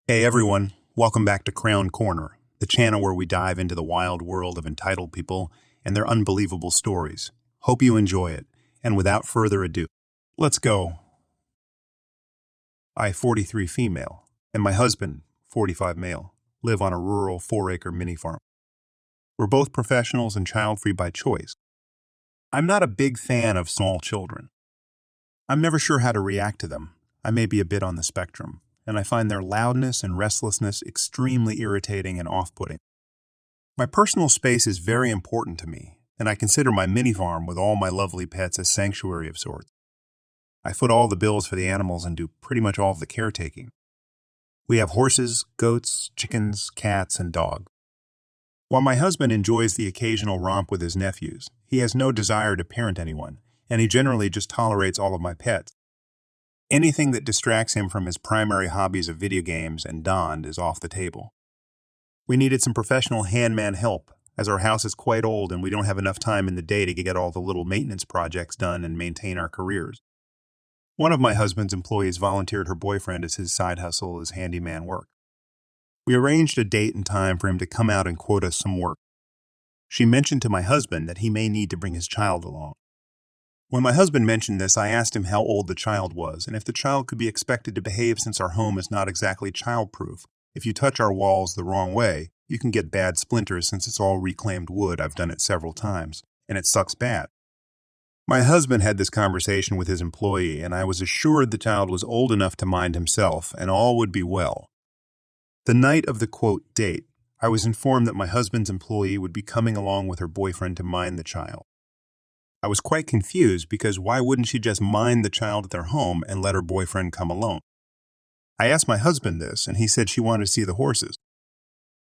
Hey everyone, welcome back to K-Korner, the channel where we dive into the wild world of entitled people and their unbelievable stories. Hope you enjoy it, and without further ado, let's go. I, 43 female, and my husband, 45 male, live on a rural 4-acre mini farm. We're both professionals and child-free by choice. I'm not a big fan of small children. I'm never sure how to react to them. I may be a bit on the spectrum, and I find their loudness and restlessness extremely irritating and off-putting. My personal space is very important to me, and I consider my mini farm with all my lovely pets a sanctuary of sorts. I foot all the bills for the animals and do pretty much all of the caretaking. We have horses, goats, chickens, cats, and dogs. While my husband enjoys the occasional romp with his nephews, he has no desire to parent anyone, and he generally just tolerates all of my pets. Anything that distracts him from his primary hobbies of video games and Dond is off the table. We needed some professional handman help, as our house is quite old and we don't have enough time in the day to get all the little maintenance projects done and maintain our careers. One of my husband's employees volunteered her boyfriend as his side hustle as handyman work. We arranged a date and time for him to come out and quote us some work. She mentioned to my husband that he may need to bring his child along. When my husband mentioned this, I asked him how old the child was and if the child could be expected to behave since our home is not exactly child-proof. If you touch our walls the wrong way, you can get bad splinters since it's all reclaimed wood. I've done it several times, and it sucks bad. My husband had this conversation with his employee, and I was assured the child was old enough to mind himself and all would be well. The night of the quote date, I was informed that my husband's employee would be coming along with her boyfriend to mind the child. I was quite confused because why wouldn't she just mind the child at their home and let her boyfriend come alone? I asked my husband this, and he said she wanted to see the horses.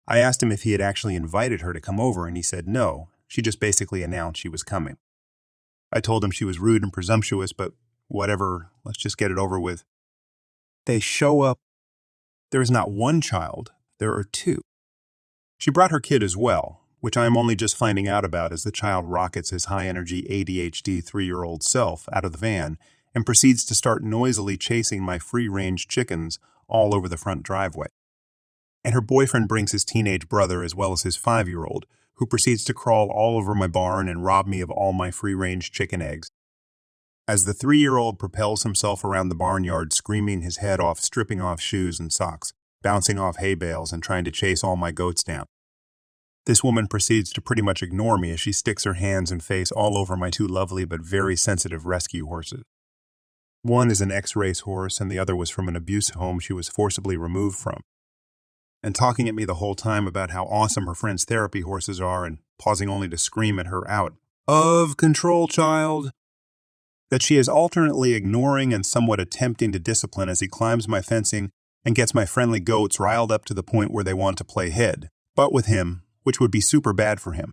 I asked him if he had actually invited her to come over, and he said no, she just basically announced she was coming. I told him she was rude and presumptuous, but whatever, let's just get it over with. They show up. There is not one child, there are two. She brought her kid as well, which I am only just finding out about as the child rockets his high-energy ADHD 3-year-old self out of the van and proceeds to start noisily chasing my free-range chickens all over the front driveway. And her boyfriend brings his teenage brother as well as his 5-year-old, who proceeds to crawl all over my barn and rob me of all my free-range chicken eggs. As the 3-year-old propels himself around the barnyard screaming his head off, stripping off shoes and socks, bouncing off hay bales, and trying to chase all my goats down. This woman proceeds to pretty much ignore me as she sticks her hands and face all over my two lovely but very sensitive rescue horses. One is an ex-race horse and the other was from an abuse home she was forcibly removed from. And talking at me the whole time about how awesome her friend's therapy horses are and pausing only to scream at her out of control, child, that she is alternately ignoring and somewhat attempting to discipline as he climbs my fencing and gets my friendly goats riled up to the point where they want to play head, but with him, which would be super bad for him.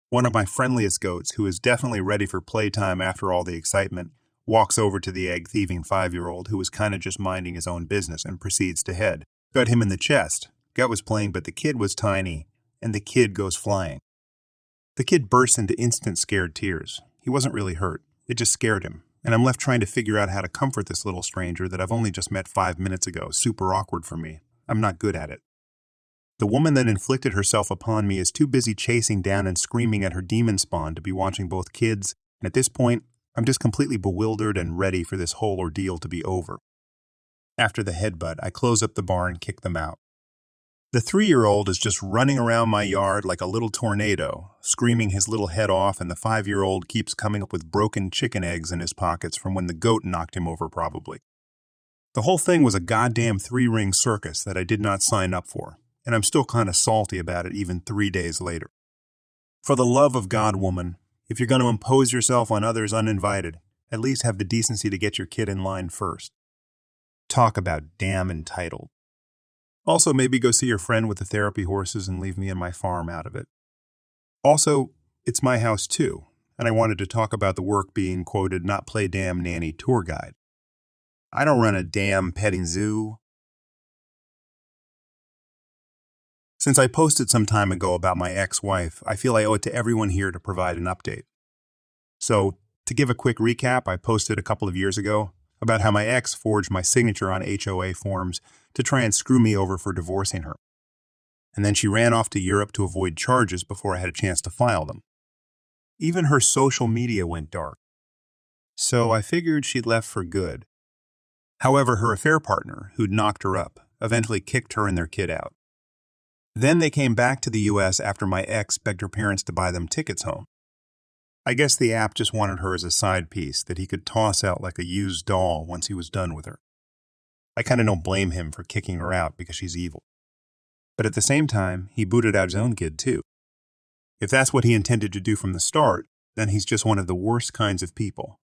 One of my friendliest goats, who is definitely ready for playtime after all the excitement, walks over to the egg-thieving 5-year-old who was kind of just minding his own business and proceeds to head. Got him in the chest. Gut was playing, but the kid was tiny, and the kid goes flying. The kid bursts into instant scared tears. He wasn't really hurt. It just scared him, and I'm left trying to figure out how to comfort this little stranger that I've only just met 5 minutes ago. Super awkward for me. I'm not good at it. The woman that inflicted herself upon me is too busy chasing down and screaming at her demon spawn to be watching both kids, and at this point, I'm just completely bewildered and ready for this whole ordeal to be over. After the headbutt, I close up the barn and kick them out. The 3-year-old is just running around my yard like a little tornado, screaming his little head off, and the 5-year-old keeps coming up with broken chicken eggs in his pockets from when the goat knocked him over probably. The whole thing was a goddamn 3-ring circus that I did not sign up for, and I'm still kind of salty about it even 3 days later. For the love of God, woman, if you're going to impose yourself on others uninvited, at least have the decency to get your kid in line first. Talk about damn entitled. Also, maybe go see your friend with the therapy horses and leave me and my farm out of it. Also, it's my house too, and I wanted to talk about the work being quoted not play damn nanny tour guide. I don't run a damn petting zoo. Since I posted some time ago about my ex-wife, I feel I owe it to everyone here to provide an update. So, to give a quick recap, I posted a couple of years ago about how my ex forged my signature on HOA forms to try and screw me over for divorcing her. And then she ran off to Europe to avoid charges before I had a chance to file them. Even her social media went dark. So I figured she'd left for good. However, her affair partner, who'd knocked her up, eventually kicked her and their kid out. Then they came back to the U.S. after my ex begged her parents to buy them tickets home. I guess the app just wanted her as a side piece that he could toss out like a used doll once he was done with her. I kind of don't blame him for kicking her out because she's evil. But at the same time, he booted out his own kid too. If that's what he intended to do from the start, then he's just one of the worst kinds of people.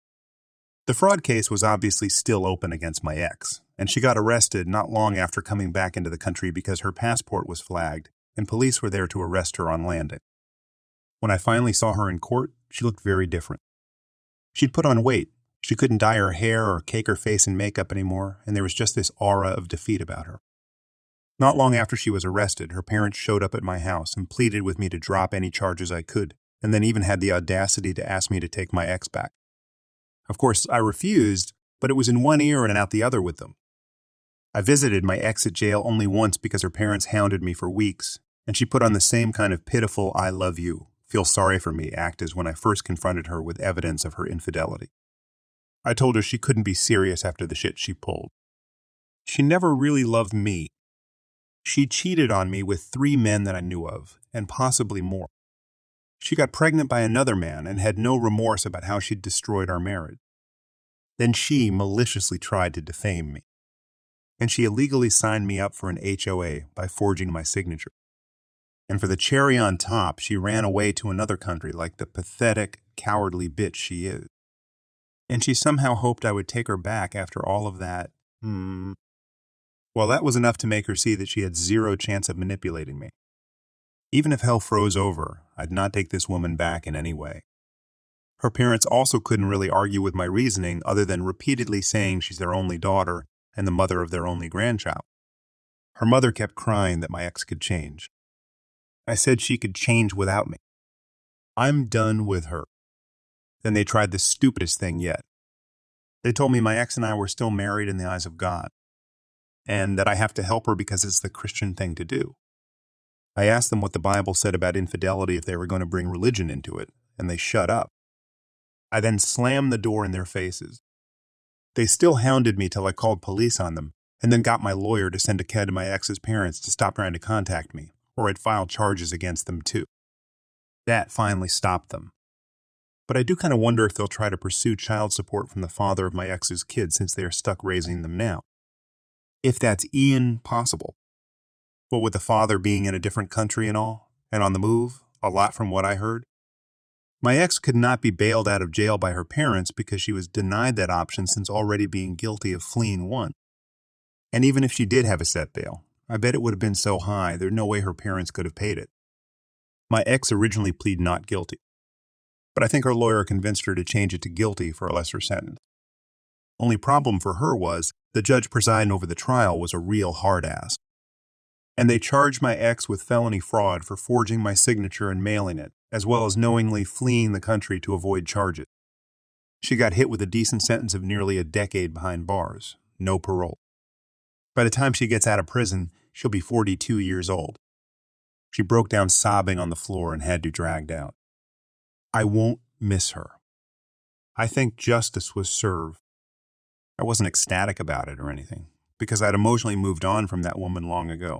The fraud case was obviously still open against my ex, and she got arrested not long after coming back into the country because her passport was flagged, and police were there to arrest her on landing. When I finally saw her in court, she looked very different. She'd put on weight, she couldn't dye her hair or cake her face in makeup anymore, and there was just this aura of defeat about her. Not long after she was arrested, her parents showed up at my house and pleaded with me to drop any charges I could, and then even had the audacity to ask me to take my ex back. Of course, I refused, but it was in one ear and out the other with them. I visited my ex at jail only once because her parents hounded me for weeks, and she put on the same kind of pitiful "I love you, feel sorry for me" act as when I first confronted her with evidence of her infidelity. I told her she couldn't be serious after the shit she pulled. She never really loved me. She cheated on me with 3 men that I knew of, and possibly more. She got pregnant by another man and had no remorse about how she'd destroyed our marriage. Then she maliciously tried to defame me. And she illegally signed me up for an HOA by forging my signature. And for the cherry on top, she ran away to another country like the pathetic, cowardly bitch she is. And she somehow hoped I would take her back after all of that. Well, that was enough to make her see that she had zero chance of manipulating me. Even if hell froze over, I'd not take this woman back in any way. Her parents also couldn't really argue with my reasoning other than repeatedly saying she's their only daughter and the mother of their only grandchild. Her mother kept crying that my ex could change. I said she could change without me. I'm done with her. Then they tried the stupidest thing yet. They told me my ex and I were still married in the eyes of God, and that I have to help her because it's the Christian thing to do. I asked them what the Bible said about infidelity if they were going to bring religion into it, and they shut up. I then slammed the door in their faces. They still hounded me till I called police on them, and then got my lawyer to send a kid to my ex's parents to stop trying to contact me, or I'd file charges against them too. That finally stopped them. But I do kind of wonder if they'll try to pursue child support from the father of my ex's kids since they are stuck raising them now. If that's even possible. What with the father being in a different country and all, and on the move, a lot from what I heard. My ex could not be bailed out of jail by her parents because she was denied that option since already being guilty of fleeing one. And even if she did have a set bail, I bet it would have been so high there's no way her parents could have paid it. My ex originally pleaded not guilty, but I think her lawyer convinced her to change it to guilty for a lesser sentence. Only problem for her was the judge presiding over the trial was a real hard ass. And they charged my ex with felony fraud for forging my signature and mailing it, as well as knowingly fleeing the country to avoid charges. She got hit with a decent sentence of nearly a decade behind bars, no parole. By the time she gets out of prison, she'll be 42 years old. She broke down sobbing on the floor and had to be dragged out. I won't miss her. I think justice was served. I wasn't ecstatic about it or anything, because I'd emotionally moved on from that woman long ago.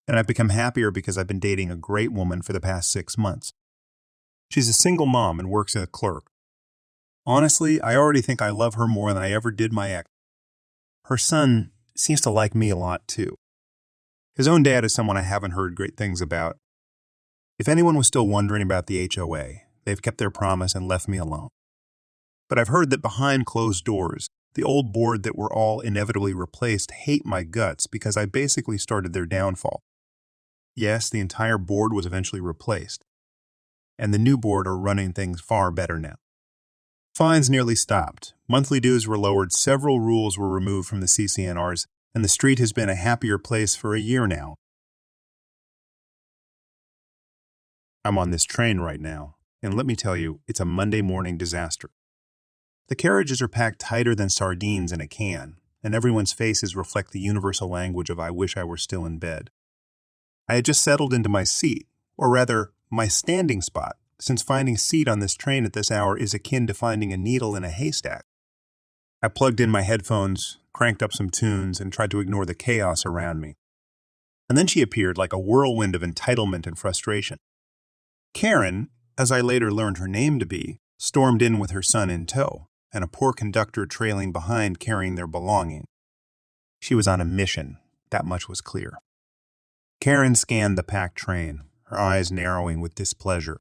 And I've become happier because I've been dating a great woman for the past 6 months. She's a single mom and works as a clerk. Honestly, I already think I love her more than I ever did my ex. Her son seems to like me a lot too. His own dad is someone I haven't heard great things about. If anyone was still wondering about the HOA, they've kept their promise and left me alone. But I've heard that behind closed doors, the old board that were all inevitably replaced hate my guts because I basically started their downfall. Yes, the entire board was eventually replaced, and the new board are running things far better now. Fines nearly stopped, monthly dues were lowered, several rules were removed from the CCNRs, and the street has been a happier place for a year now. I'm on this train right now, and let me tell you, it's a Monday morning disaster. The carriages are packed tighter than sardines in a can, and everyone's faces reflect the universal language of "I wish I were still in bed." I had just settled into my seat, or rather, my standing spot, since finding a seat on this train at this hour is akin to finding a needle in a haystack. I plugged in my headphones, cranked up some tunes, and tried to ignore the chaos around me. And then she appeared like a whirlwind of entitlement and frustration. Karen, as I later learned her name to be, stormed in with her son in tow, and a poor conductor trailing behind carrying their belongings. She was on a mission, that much was clear. Karen scanned the packed train, her eyes narrowing with displeasure.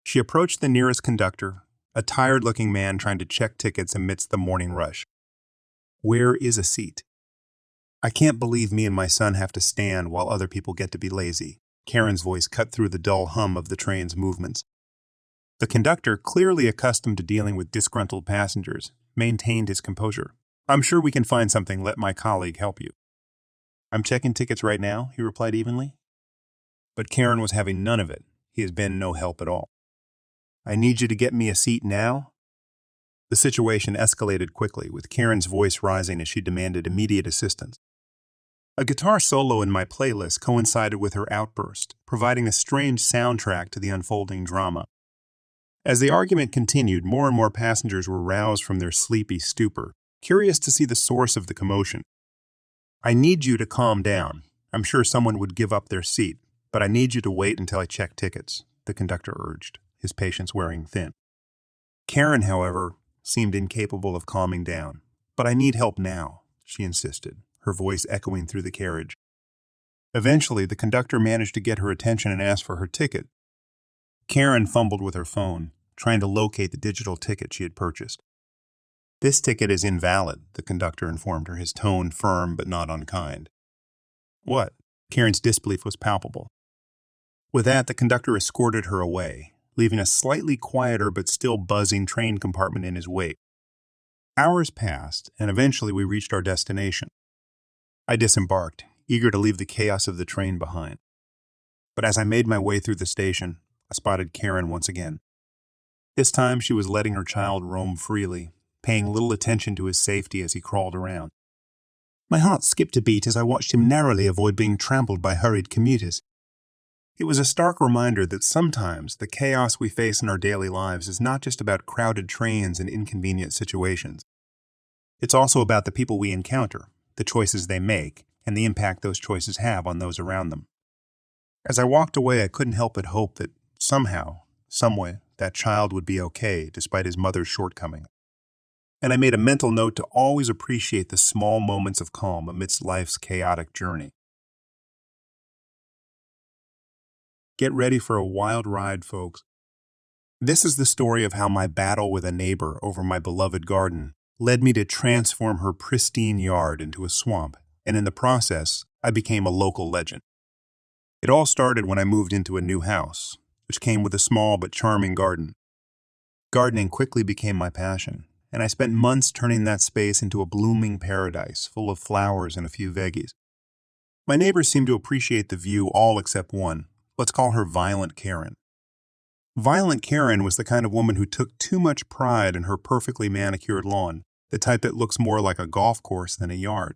She approached the nearest conductor, a tired-looking man trying to check tickets amidst the morning rush. "Where is a seat?" "I can't believe me and my son have to stand while other people get to be lazy." Karen's voice cut through the dull hum of the train's movements. The conductor, clearly accustomed to dealing with disgruntled passengers, maintained his composure. "I'm sure we can find something. Let my colleague help you." "I'm checking tickets right now," he replied evenly. But Karen was having none of it. He has been no help at all. "I need you to get me a seat now." The situation escalated quickly, with Karen's voice rising as she demanded immediate assistance. A guitar solo in my playlist coincided with her outburst, providing a strange soundtrack to the unfolding drama. As the argument continued, more and more passengers were roused from their sleepy stupor, curious to see the source of the commotion. "I need you to calm down. I'm sure someone would give up their seat, but I need you to wait until I check tickets," the conductor urged, his patience wearing thin. Karen, however, seemed incapable of calming down. "But I need help now," she insisted, her voice echoing through the carriage. Eventually, the conductor managed to get her attention and asked for her ticket. Karen fumbled with her phone, trying to locate the digital ticket she had purchased. "This ticket is invalid," the conductor informed her, his tone firm but not unkind. "What?" Karen's disbelief was palpable. With that, the conductor escorted her away, leaving a slightly quieter but still buzzing train compartment in his wake. Hours passed, and eventually we reached our destination. I disembarked, eager to leave the chaos of the train behind. But as I made my way through the station, I spotted Karen once again. This time she was letting her child roam freely, paying little attention to his safety as he crawled around. My heart skipped a beat as I watched him narrowly avoid being trampled by hurried commuters. It was a stark reminder that sometimes the chaos we face in our daily lives is not just about crowded trains and inconvenient situations. It's also about the people we encounter, the choices they make, and the impact those choices have on those around them. As I walked away, I couldn't help but hope that somehow, someway, that child would be okay despite his mother's shortcomings. And I made a mental note to always appreciate the small moments of calm amidst life's chaotic journey. Get ready for a wild ride, folks. This is the story of how my battle with a neighbor over my beloved garden led me to transform her pristine yard into a swamp, and in the process, I became a local legend. It all started when I moved into a new house, which came with a small but charming garden. Gardening quickly became my passion, and I spent months turning that space into a blooming paradise full of flowers and a few veggies. My neighbors seemed to appreciate the view, all except one. Let's call her Violent Karen. Violent Karen was the kind of woman who took too much pride in her perfectly manicured lawn, the type that looks more like a golf course than a yard.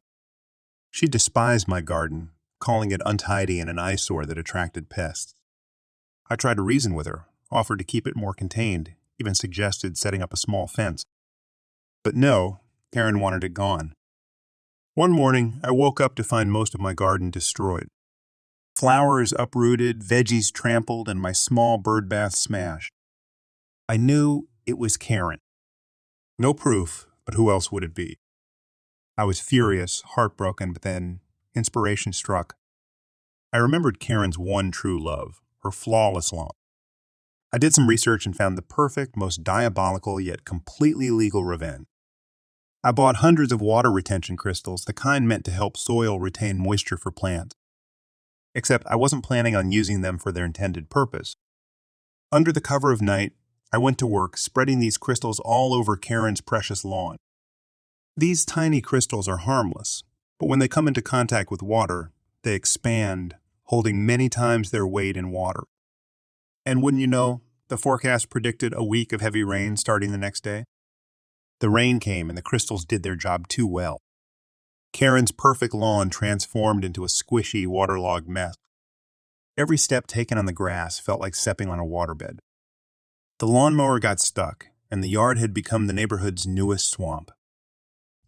She despised my garden, calling it untidy and an eyesore that attracted pests. I tried to reason with her, offered to keep it more contained, even suggested setting up a small fence. But no, Karen wanted it gone. One morning, I woke up to find most of my garden destroyed. Flowers uprooted, veggies trampled, and my small bird bath smashed. I knew it was Karen. No proof, but who else would it be? I was furious, heartbroken, but then inspiration struck. I remembered Karen's one true love, her flawless lawn. I did some research and found the perfect, most diabolical yet completely legal revenge. I bought hundreds of water retention crystals, the kind meant to help soil retain moisture for plants. Except I wasn't planning on using them for their intended purpose. Under the cover of night, I went to work spreading these crystals all over Karen's precious lawn. These tiny crystals are harmless, but when they come into contact with water, they expand, holding many times their weight in water. And wouldn't you know, the forecast predicted a week of heavy rain starting the next day. The rain came and the crystals did their job too well. Karen's perfect lawn transformed into a squishy, waterlogged mess. Every step taken on the grass felt like stepping on a waterbed. The lawnmower got stuck, and the yard had become the neighborhood's newest swamp.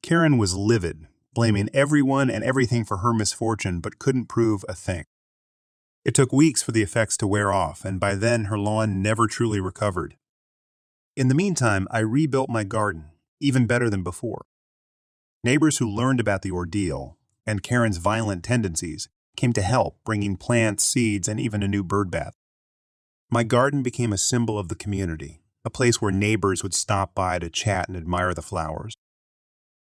Karen was livid, blaming everyone and everything for her misfortune, but couldn't prove a thing. It took weeks for the effects to wear off, and by then her lawn never truly recovered. In the meantime, I rebuilt my garden, even better than before. Neighbors who learned about the ordeal and Karen's violent tendencies came to help, bringing plants, seeds, and even a new bird bath. My garden became a symbol of the community, a place where neighbors would stop by to chat and admire the flowers.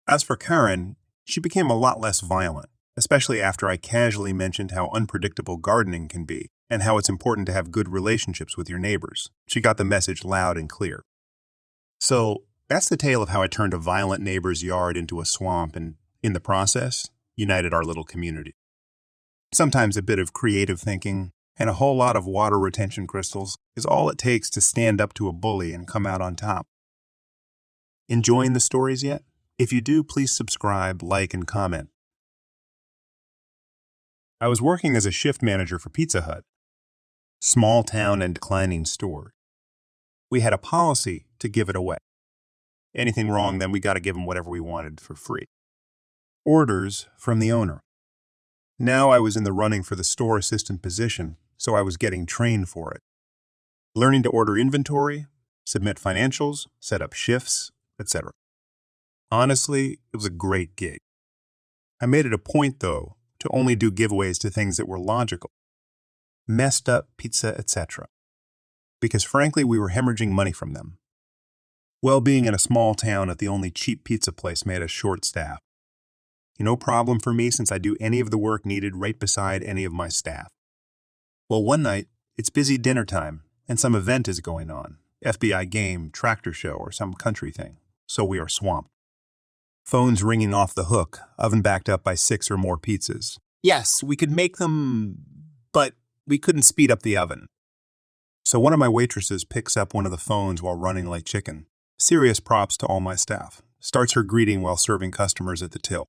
As for Karen, she became a lot less violent, especially after I casually mentioned how unpredictable gardening can be and how it's important to have good relationships with your neighbors. She got the message loud and clear. So, that's the tale of how I turned a violent neighbor's yard into a swamp and, in the process, united our little community. Sometimes a bit of creative thinking and a whole lot of water retention crystals is all it takes to stand up to a bully and come out on top. Enjoying the stories yet? If you do, please subscribe, like, and comment. I was working as a shift manager for Pizza Hut, small town and declining store. We had a policy to give it away. Anything wrong, then we got to give them whatever we wanted for free. Orders from the owner. Now I was in the running for the store assistant position, so I was getting trained for it. Learning to order inventory, submit financials, set up shifts, etc. Honestly, it was a great gig. I made it a point, though, to only do giveaways to things that were logical. Messed up pizza, etc. Because frankly, we were hemorrhaging money from them. Well, being in a small town at the only cheap pizza place made us short-staffed. No problem for me since I do any of the work needed right beside any of my staff. Well, one night, it's busy dinner time, and some event is going on. FBI game, tractor show, or some country thing. So we are swamped. Phones ringing off the hook, oven backed up by 6 or more pizzas. Yes, we could make them, but we couldn't speed up the oven. So one of my waitresses picks up one of the phones while running like chicken. Serious props to all my staff. Starts her greeting while serving customers at the till.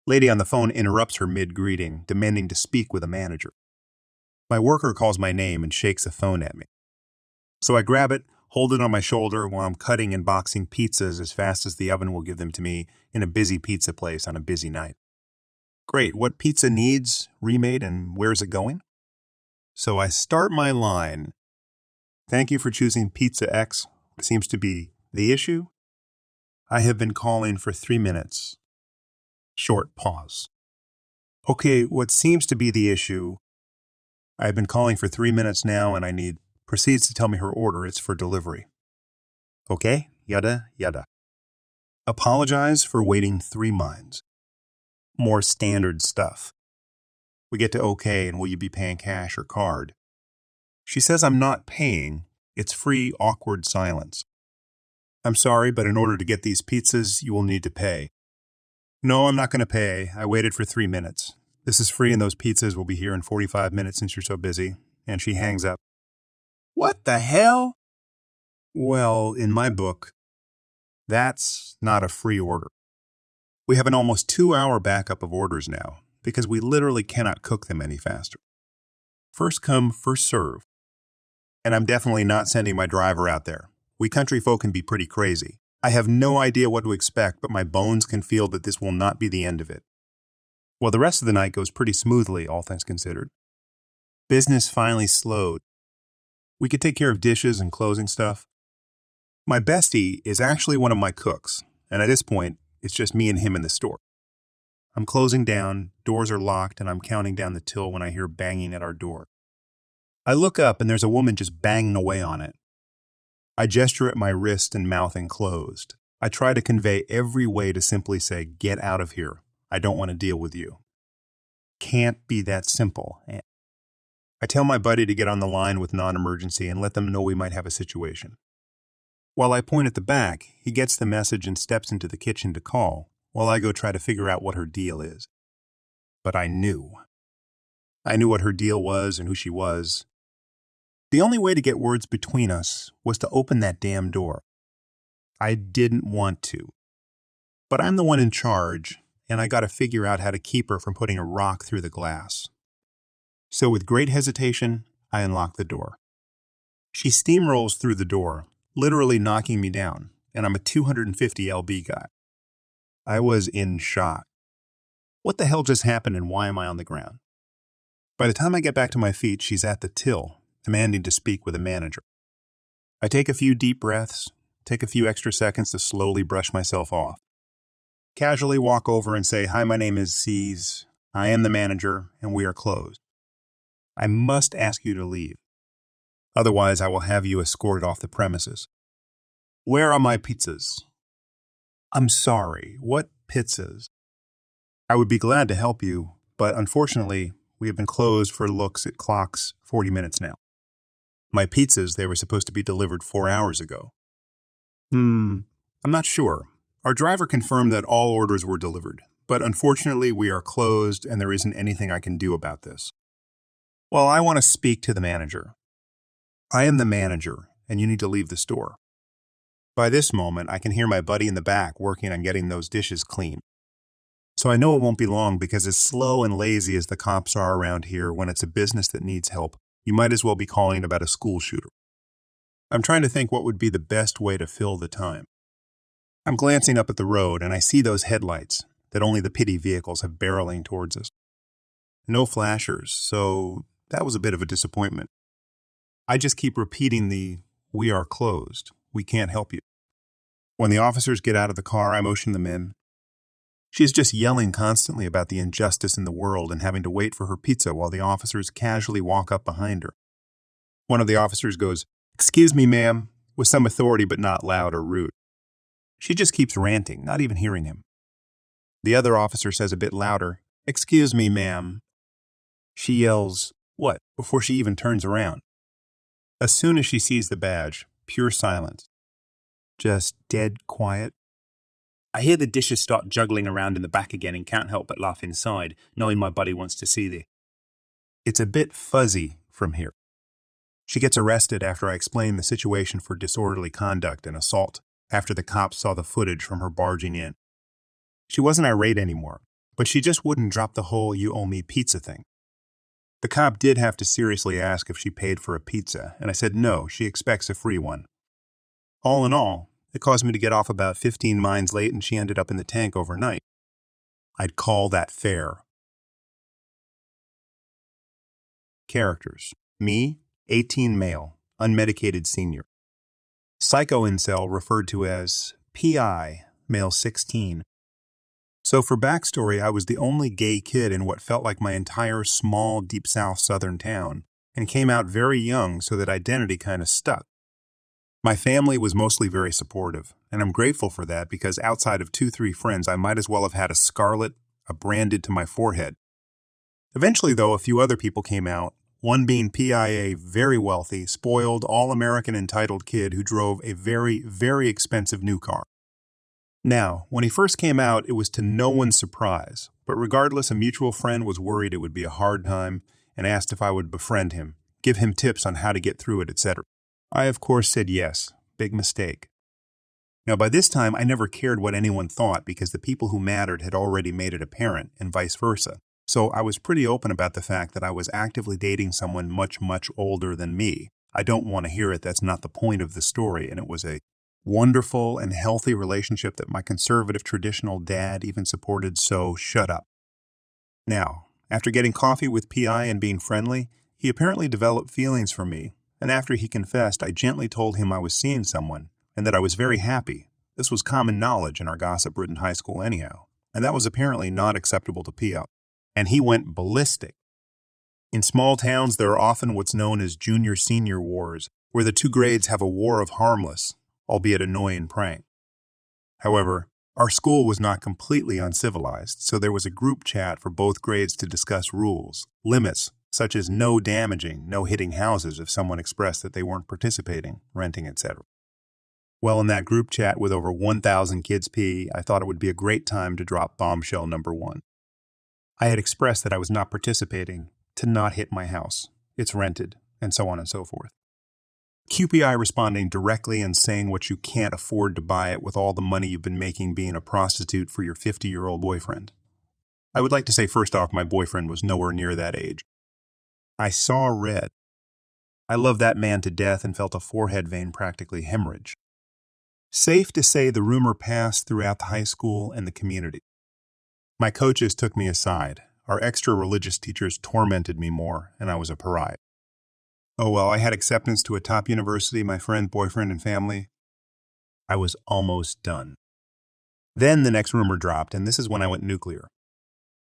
Lady on the phone interrupts her mid-greeting, demanding to speak with a manager. My worker calls my name and shakes the phone at me. So I grab it, hold it on my shoulder while I'm cutting and boxing pizzas as fast as the oven will give them to me in a busy pizza place on a busy night. Great, what pizza needs remade and where's it going? So I start my line. Thank you for choosing Pizza X. What seems to be the issue? I have been calling for 3 minutes. Short pause. Okay, what seems to be the issue? I've been calling for 3 minutes now and I need... Proceeds to tell me her order, it's for delivery. Okay, yada, yada. Apologize for waiting 3 minds. More standard stuff. We get to okay, and will you be paying cash or card? She says I'm not paying. It's free, awkward silence. I'm sorry, but in order to get these pizzas, you will need to pay. No, I'm not going to pay. I waited for 3 minutes. This is free and those pizzas will be here in 45 minutes since you're so busy. And she hangs up. What the hell? Well, in my book, that's not a free order. We have an almost 2-hour backup of orders now because we literally cannot cook them any faster. First come, first serve. And I'm definitely not sending my driver out there. We country folk can be pretty crazy. I have no idea what to expect, but my bones can feel that this will not be the end of it. Well, the rest of the night goes pretty smoothly, all things considered. Business finally slowed. We could take care of dishes and closing stuff. My bestie is actually one of my cooks, and at this point, it's just me and him in the store. I'm closing down, doors are locked, and I'm counting down the till when I hear banging at our door. I look up and there's a woman just banging away on it. I gesture at my wrist and mouth enclosed. I try to convey every way to simply say, get out of here. I don't want to deal with you. Can't be that simple. I tell my buddy to get on the line with non-emergency and let them know we might have a situation. While I point at the back, he gets the message and steps into the kitchen to call, while I go try to figure out what her deal is. But I knew. I knew what her deal was and who she was. The only way to get words between us was to open that damn door. I didn't want to. But I'm the one in charge, and I gotta figure out how to keep her from putting a rock through the glass. So with great hesitation, I unlock the door. She steamrolls through the door, literally knocking me down, and I'm a 250 lb guy. I was in shock. What the hell just happened and why am I on the ground? By the time I get back to my feet, she's at the till, demanding to speak with a manager. I take a few deep breaths, take a few extra seconds to slowly brush myself off. Casually walk over and say, "Hi, my name is C's. I am the manager, and we are closed. I must ask you to leave. Otherwise, I will have you escorted off the premises. Where are my pizzas?" "I'm sorry, what pizzas?" "I would be glad to help you, but unfortunately, we have been closed for looks at clocks 40 minutes now. My pizzas, they were supposed to be delivered 4 hours ago." I'm not sure. Our driver confirmed that all orders were delivered, but unfortunately we are closed and there isn't anything I can do about this." "Well, I want to speak to the manager." "I am the manager, and you need to leave the store." By this moment, I can hear my buddy in the back working on getting those dishes clean. So I know it won't be long because as slow and lazy as the cops are around here when it's a business that needs help, you might as well be calling about a school shooter. I'm trying to think what would be the best way to fill the time. I'm glancing up at the road and I see those headlights that only the pity vehicles have barreling towards us. No flashers, so that was a bit of a disappointment. I just keep repeating "We are closed. We can't help you." When the officers get out of the car, I motion them in. She's just yelling constantly about the injustice in the world and having to wait for her pizza while the officers casually walk up behind her. One of the officers goes, "Excuse me, ma'am," with some authority but not loud or rude. She just keeps ranting, not even hearing him. The other officer says a bit louder, "Excuse me, ma'am." She yells, "What?" before she even turns around. As soon as she sees the badge, pure silence. Just dead quiet. I hear the dishes start juggling around in the back again and can't help but laugh inside, knowing my buddy wants to see the. It's a bit fuzzy from here. She gets arrested after I explain the situation for disorderly conduct and assault after the cops saw the footage from her barging in. She wasn't irate anymore, but she just wouldn't drop the whole "you owe me pizza" thing. The cop did have to seriously ask if she paid for a pizza, and I said no, she expects a free one. All in all, it caused me to get off about 15 mines late and she ended up in the tank overnight. I'd call that fair. Characters. Me, 18 male, unmedicated senior. Psycho incel referred to as PI, male 16. So for backstory, I was the only gay kid in what felt like my entire small, deep south southern town, and came out very young so that identity kind of stuck. My family was mostly very supportive, and I'm grateful for that because outside of 2-3 friends, I might as well have had a scarlet, branded to my forehead. Eventually, though, a few other people came out, one being PIA, very wealthy, spoiled, all-American entitled kid who drove a very, very expensive new car. Now, when he first came out, it was to no one's surprise, but regardless, a mutual friend was worried it would be a hard time and asked if I would befriend him, give him tips on how to get through it, etc. I, of course, said yes. Big mistake. Now, by this time, I never cared what anyone thought because the people who mattered had already made it apparent, and vice versa. So I was pretty open about the fact that I was actively dating someone much, much older than me. I don't want to hear it. That's not the point of the story, and it was a wonderful and healthy relationship that my conservative traditional dad even supported, so shut up. Now, after getting coffee with PI and being friendly, he apparently developed feelings for me, and after he confessed, I gently told him I was seeing someone, and that I was very happy. This was common knowledge in our gossip-ridden high school anyhow, and that was apparently not acceptable to PI. And he went ballistic. In small towns, there are often what's known as junior-senior wars, where the two grades have a war of harmless, albeit annoying prank. However, our school was not completely uncivilized, so there was a group chat for both grades to discuss rules, limits, such as no damaging, no hitting houses if someone expressed that they weren't participating, renting, etc. Well, in that group chat with over 1,000 kids I thought it would be a great time to drop bombshell number 1. I had expressed that I was not participating, to not hit my house, it's rented, and so on and so forth. QPI responding directly and saying what you can't afford to buy it with all the money you've been making being a prostitute for your 50-year-old boyfriend. I would like to say first off, my boyfriend was nowhere near that age. I saw red. I loved that man to death and felt a forehead vein practically hemorrhage. Safe to say the rumor passed throughout the high school and the community. My coaches took me aside. Our extra religious teachers tormented me more, and I was a pariah. Oh well, I had acceptance to a top university, my friend, boyfriend, and family. I was almost done. Then the next rumor dropped, and this is when I went nuclear.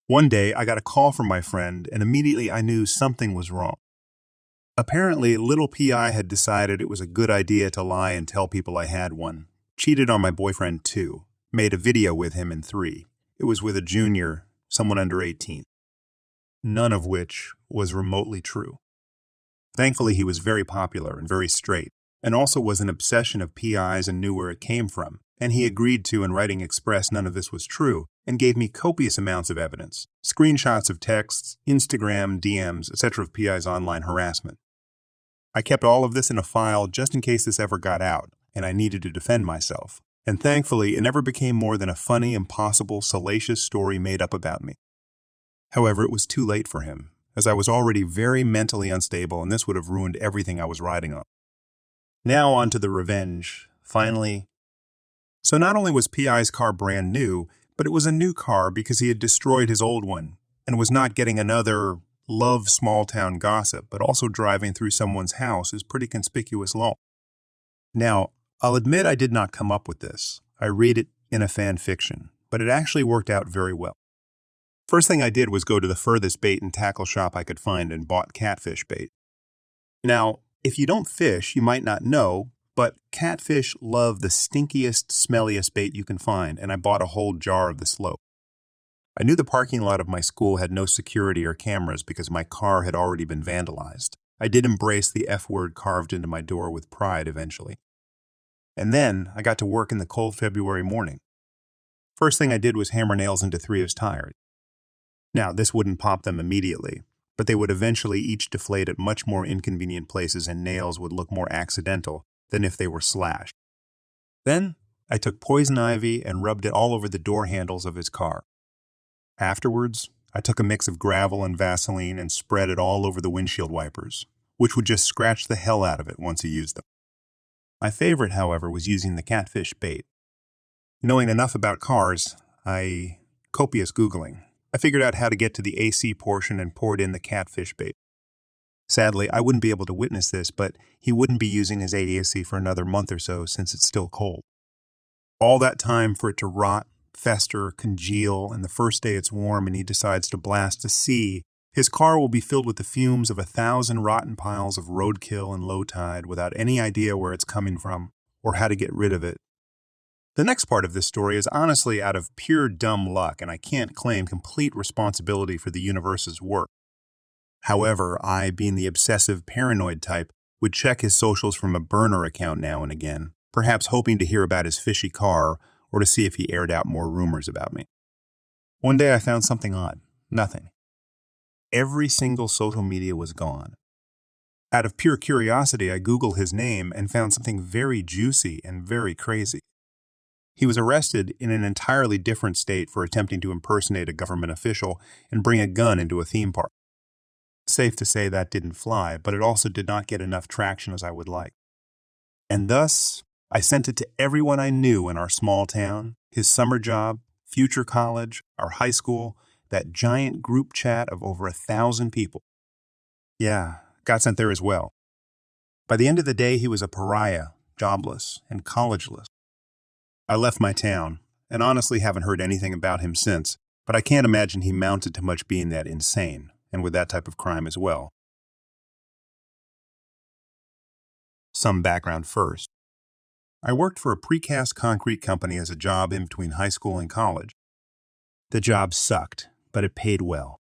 One day, I got a call from my friend, and immediately I knew something was wrong. Apparently, little P.I. had decided it was a good idea to lie and tell people I had one. Cheated on my boyfriend, too. Made a video with him in 3. It was with a junior, someone under 18. None of which was remotely true. Thankfully, he was very popular and very straight, and also was an obsession of P.I.'s and knew where it came from, and he agreed to in writing express none of this was true, and gave me copious amounts of evidence, screenshots of texts, Instagram, DMs, etc. of P.I.'s online harassment. I kept all of this in a file just in case this ever got out, and I needed to defend myself, and thankfully it never became more than a funny, impossible, salacious story made up about me. However, it was too late for him, as I was already very mentally unstable and this would have ruined everything I was riding on. Now on to the revenge, finally. So not only was P.I.'s car brand new, but it was a new car because he had destroyed his old one and was not getting another love small-town gossip, but also driving through someone's house is pretty conspicuous law. Now, I'll admit I did not come up with this. I read it in a fan fiction, but it actually worked out very well. First thing I did was go to the furthest bait and tackle shop I could find and bought catfish bait. Now, if you don't fish, you might not know, but catfish love the stinkiest, smelliest bait you can find, and I bought a whole jar of the slope. I knew the parking lot of my school had no security or cameras because my car had already been vandalized. I did embrace the F word carved into my door with pride eventually. And then I got to work in the cold February morning. First thing I did was hammer nails into 3 of his tires. Now, this wouldn't pop them immediately, but they would eventually each deflate at much more inconvenient places and nails would look more accidental than if they were slashed. Then, I took poison ivy and rubbed it all over the door handles of his car. Afterwards, I took a mix of gravel and Vaseline and spread it all over the windshield wipers, which would just scratch the hell out of it once he used them. My favorite, however, was using the catfish bait. Knowing enough about cars, copious Googling. I figured out how to get to the AC portion and poured in the catfish bait. Sadly, I wouldn't be able to witness this, but he wouldn't be using his AC for another month or so since it's still cold. All that time for it to rot, fester, congeal, and the first day it's warm and he decides to blast to sea, his car will be filled with the fumes of 1,000 rotten piles of roadkill and low tide without any idea where it's coming from or how to get rid of it. The next part of this story is honestly out of pure dumb luck, and I can't claim complete responsibility for the universe's work. However, I, being the obsessive paranoid type, would check his socials from a burner account now and again, perhaps hoping to hear about his fishy car or to see if he aired out more rumors about me. One day I found something odd. Nothing. Every single social media was gone. Out of pure curiosity, I Googled his name and found something very juicy and very crazy. He was arrested in an entirely different state for attempting to impersonate a government official and bring a gun into a theme park. Safe to say that didn't fly, but it also did not get enough traction as I would like. And thus, I sent it to everyone I knew in our small town, his summer job, future college, our high school, that giant group chat of over 1,000 people. Yeah, got sent there as well. By the end of the day, he was a pariah, jobless, and collegeless. I left my town, and honestly haven't heard anything about him since, but I can't imagine he mounted to much being that insane, and with that type of crime as well. Some background first. I worked for a precast concrete company as a job in between high school and college. The job sucked, but it paid well.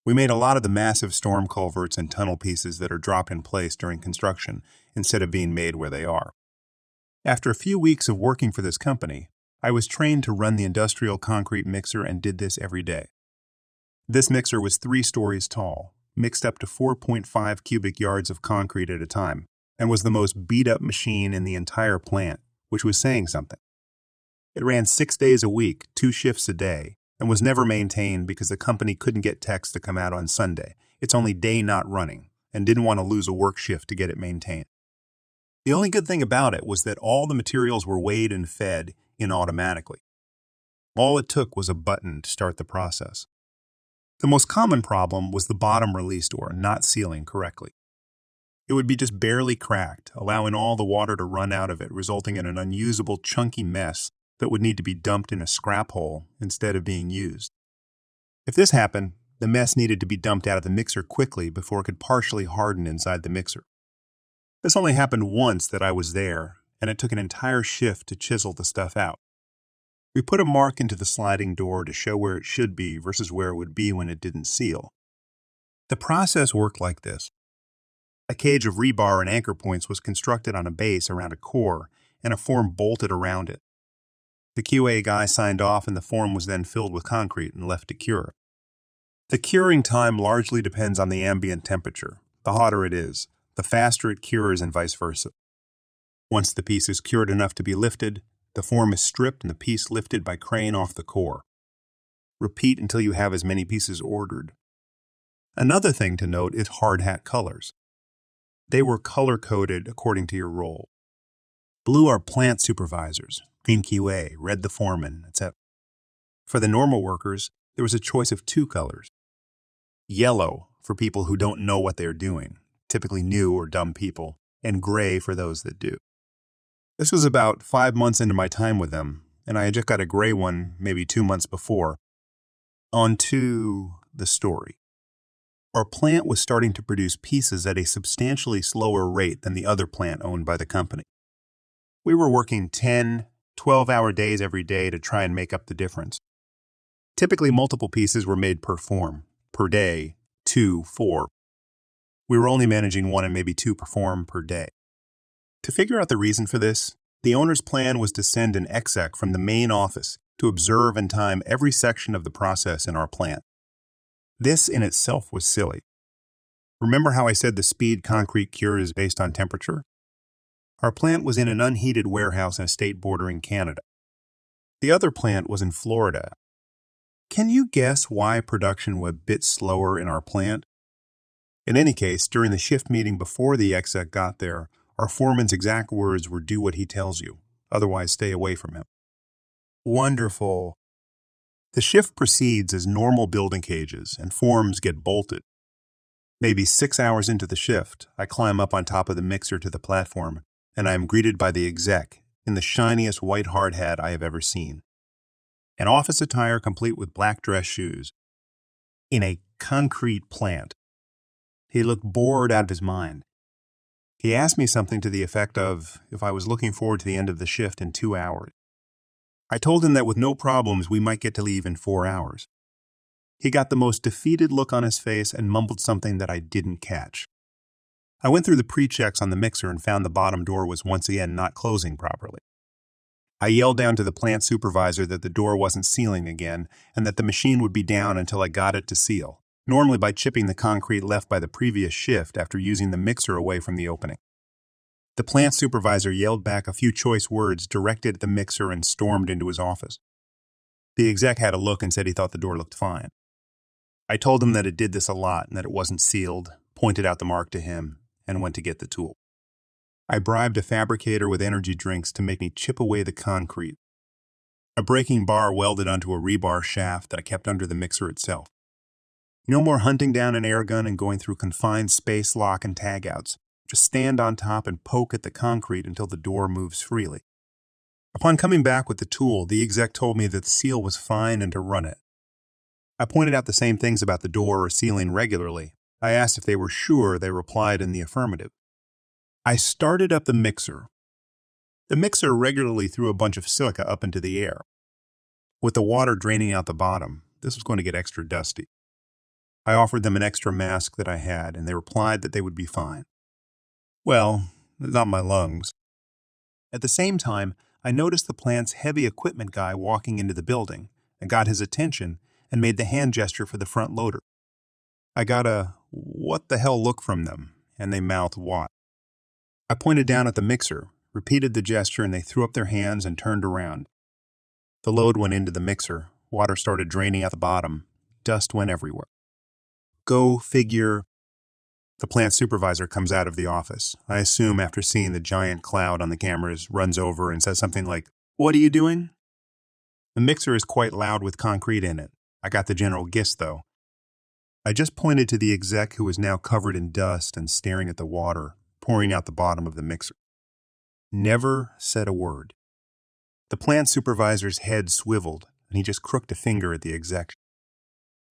We made a lot of the massive storm culverts and tunnel pieces that are dropped in place during construction instead of being made where they are. After a few weeks of working for this company, I was trained to run the industrial concrete mixer and did this every day. This mixer was 3 stories tall, mixed up to 4.5 cubic yards of concrete at a time, and was the most beat-up machine in the entire plant, which was saying something. It ran 6 days a week, 2 shifts a day, and was never maintained because the company couldn't get techs to come out on Sunday. It's only day not running, and didn't want to lose a work shift to get it maintained. The only good thing about it was that all the materials were weighed and fed in automatically. All it took was a button to start the process. The most common problem was the bottom release door not sealing correctly. It would be just barely cracked, allowing all the water to run out of it, resulting in an unusable, chunky mess that would need to be dumped in a scrap hole instead of being used. If this happened, the mess needed to be dumped out of the mixer quickly before it could partially harden inside the mixer. This only happened once that I was there, and it took an entire shift to chisel the stuff out. We put a mark into the sliding door to show where it should be versus where it would be when it didn't seal. The process worked like this. A cage of rebar and anchor points was constructed on a base around a core, and a form bolted around it. The QA guy signed off, and the form was then filled with concrete and left to cure. The curing time largely depends on the ambient temperature. The hotter it is, the faster it cures, and vice versa. Once the piece is cured enough to be lifted, the form is stripped and the piece lifted by crane off the core. Repeat until you have as many pieces ordered. Another thing to note is hard hat colors. They were color-coded according to your role. Blue are plant supervisors, green QA, red the foreman, etc. For the normal workers, there was a choice of 2 colors. Yellow for people who don't know what they're doing, typically new or dumb people, and gray for those that do. This was about 5 months into my time with them, and I had just got a gray one maybe 2 months before. On to the story. Our plant was starting to produce pieces at a substantially slower rate than the other plant owned by the company. We were working 10, 12-hour days every day to try and make up the difference. Typically, multiple pieces were made per form, per day, 2, 4. We were only managing 1 and maybe 2 per form per day. To figure out the reason for this, the owner's plan was to send an exec from the main office to observe and time every section of the process in our plant. This in itself was silly. Remember how I said the speed concrete cure is based on temperature? Our plant was in an unheated warehouse in a state bordering Canada. The other plant was in Florida. Can you guess why production was a bit slower in our plant? In any case, during the shift meeting before the exec got there, our foreman's exact words were, "Do what he tells you, otherwise stay away from him." Wonderful. The shift proceeds as normal building cages, and forms get bolted. Maybe 6 hours into the shift, I climb up on top of the mixer to the platform, and I am greeted by the exec in the shiniest white hard hat I have ever seen. An office attire complete with black dress shoes. In a concrete plant. He looked bored out of his mind. He asked me something to the effect of if I was looking forward to the end of the shift in 2 hours. I told him that with no problems we might get to leave in 4 hours. He got the most defeated look on his face and mumbled something that I didn't catch. I went through the pre-checks on the mixer and found the bottom door was once again not closing properly. I yelled down to the plant supervisor that the door wasn't sealing again and that the machine would be down until I got it to seal, normally by chipping the concrete left by the previous shift after using the mixer away from the opening. The plant supervisor yelled back a few choice words directed at the mixer and stormed into his office. The exec had a look and said he thought the door looked fine. I told him that it did this a lot and that it wasn't sealed, pointed out the mark to him, and went to get the tool. I bribed a fabricator with energy drinks to make me chip away the concrete. A breaking bar welded onto a rebar shaft that I kept under the mixer itself. No more hunting down an air gun and going through confined space lock and tagouts. Just stand on top and poke at the concrete until the door moves freely. Upon coming back with the tool, the exec told me that the seal was fine and to run it. I pointed out the same things about the door or sealing regularly. I asked if they were sure. They replied in the affirmative. I started up the mixer. The mixer regularly threw a bunch of silica up into the air. With the water draining out the bottom, this was going to get extra dusty. I offered them an extra mask that I had, and they replied that they would be fine. Well, not my lungs. At the same time, I noticed the plant's heavy equipment guy walking into the building and got his attention and made the hand gesture for the front loader. I got a what the hell look from them, and they mouthed what. I pointed down at the mixer, repeated the gesture, and they threw up their hands and turned around. The load went into the mixer. Water started draining out the bottom. Dust went everywhere. Go figure. The plant supervisor comes out of the office. I assume after seeing the giant cloud on the cameras, runs over and says something like, "What are you doing?" The mixer is quite loud with concrete in it. I got the general gist, though. I just pointed to the exec who was now covered in dust and staring at the water, pouring out the bottom of the mixer. Never said a word. The plant supervisor's head swiveled, and he just crooked a finger at the exec.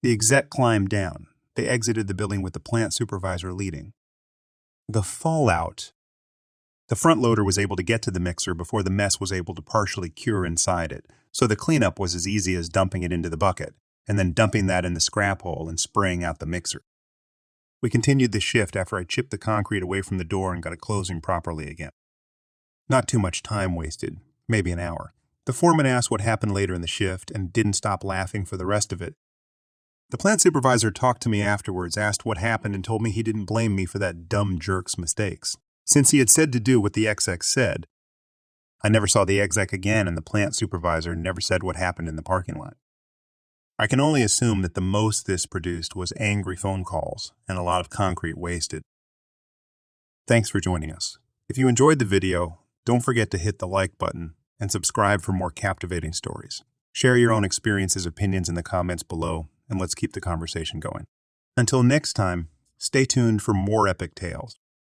The exec climbed down. They exited the building with the plant supervisor leading. The fallout. The front loader was able to get to the mixer before the mess was able to partially cure inside it, so the cleanup was as easy as dumping it into the bucket, and then dumping that in the scrap hole and spraying out the mixer. We continued the shift after I chipped the concrete away from the door and got it closing properly again. Not too much time wasted, maybe an hour. The foreman asked what happened later in the shift and didn't stop laughing for the rest of it. The plant supervisor talked to me afterwards, asked what happened, and told me he didn't blame me for that dumb jerk's mistakes. Since he had said to do what the exec said, I never saw the exec again, and the plant supervisor never said what happened in the parking lot. I can only assume that the most this produced was angry phone calls and a lot of concrete wasted. Thanks for joining us. If you enjoyed the video, don't forget to hit the like button and subscribe for more captivating stories. Share your own experiences, opinions in the comments below, and let's keep the conversation going. Until next time, stay tuned for more epic tales.